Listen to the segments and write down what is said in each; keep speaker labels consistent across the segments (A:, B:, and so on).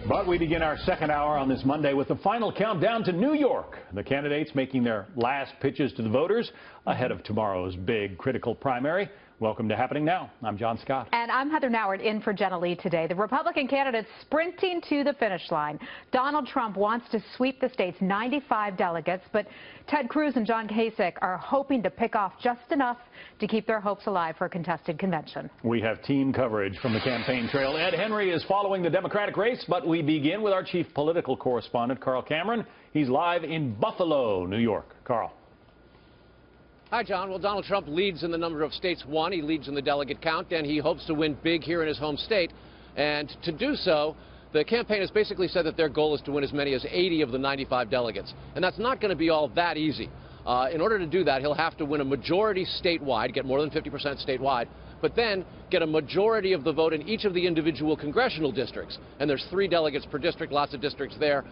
A: But we begin our second hour on this Monday with the final countdown to New York. The candidates making their last pitches to the voters ahead of tomorrow's big critical primary. Welcome to Happening Now. I'm John Scott.
B: And I'm Heather Nauert in for Jenna Lee today. The Republican candidates sprinting to the finish line. Donald Trump wants to sweep the state's 95 delegates, but Ted Cruz and John Kasich are hoping to pick off just enough to keep their hopes alive for a contested convention. We have team coverage from the campaign trail. Ed Henry is following the Democratic race, but we begin with our chief political correspondent, Carl Cameron. He's live in Buffalo, New York. Carl.
C: Hi, John. Well, Donald Trump leads in the number of states won. He leads in the delegate count, and he hopes to win big here in his home state. And to do so, the campaign has basically said that their goal is to win as many as 80 of the 95 delegates. And that's not going to be all that easy. In order to do that, he'll have to win a majority statewide, get more than 50% statewide, but then get a majority of the vote in each of the individual congressional districts. And there's 3 delegates per district, lots of districts there.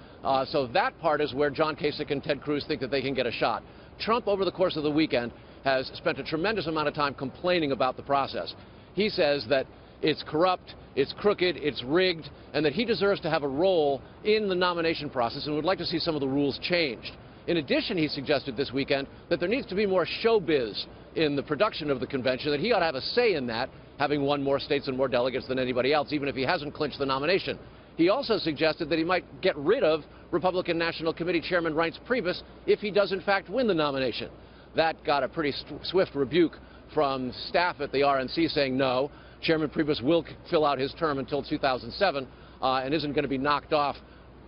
C: So that part is where John Kasich and Ted Cruz think that they can get a shot. Trump, over the course of the weekend, has spent a tremendous amount of time complaining about the process. He says that it's corrupt, it's crooked, it's rigged, and that he deserves to have a role in the nomination process and would like to see some of the rules changed. In addition, he suggested this weekend that there needs to be more showbiz in the production of the convention, that he ought to have a say in that, having won more states and more delegates than anybody else, even if he hasn't clinched the nomination. He also suggested that he might get rid of Republican National Committee Chairman Reince Priebus if he does in fact win the nomination. That got a pretty swift rebuke from staff at the RNC saying no, Chairman Priebus will fill out his term until 2007 and isn't going to be knocked off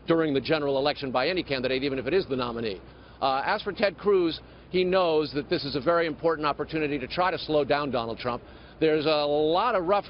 C: during the general election by any candidate, even if it is the nominee. As for Ted Cruz, he knows that this is a very important opportunity to try to slow down Donald Trump. There's a lot of rough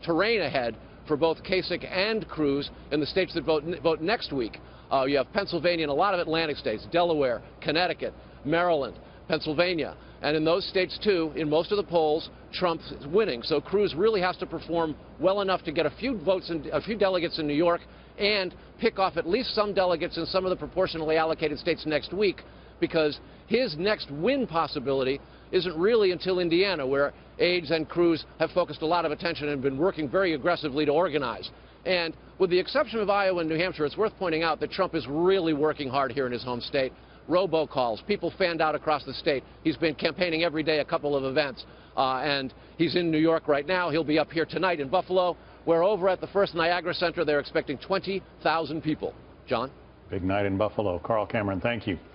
C: terrain ahead for both Kasich and Cruz in the states that vote next week. You have Pennsylvania and a lot of Atlantic states, Delaware, Connecticut, Maryland, Pennsylvania. And in those states, too, in most of the polls, Trump's winning. So Cruz really has to perform well enough to get a few votes and a few delegates in New York and pick off at least some delegates in some of the proportionally allocated states next week, because his next win possibility isn't really until Indiana, where aides and Cruz have focused a lot of attention and been working very aggressively to organize. And with the exception of Iowa and New Hampshire, it's worth pointing out that Trump is really working hard here in his home state. Robocalls, people fanned out across the state. He's been campaigning every day, a couple of events. And he's in New York right now. He'll be up here tonight in Buffalo, where over at the First Niagara Center, they're expecting 20,000 people. John?
A: Big night in Buffalo. Carl Cameron, thank you.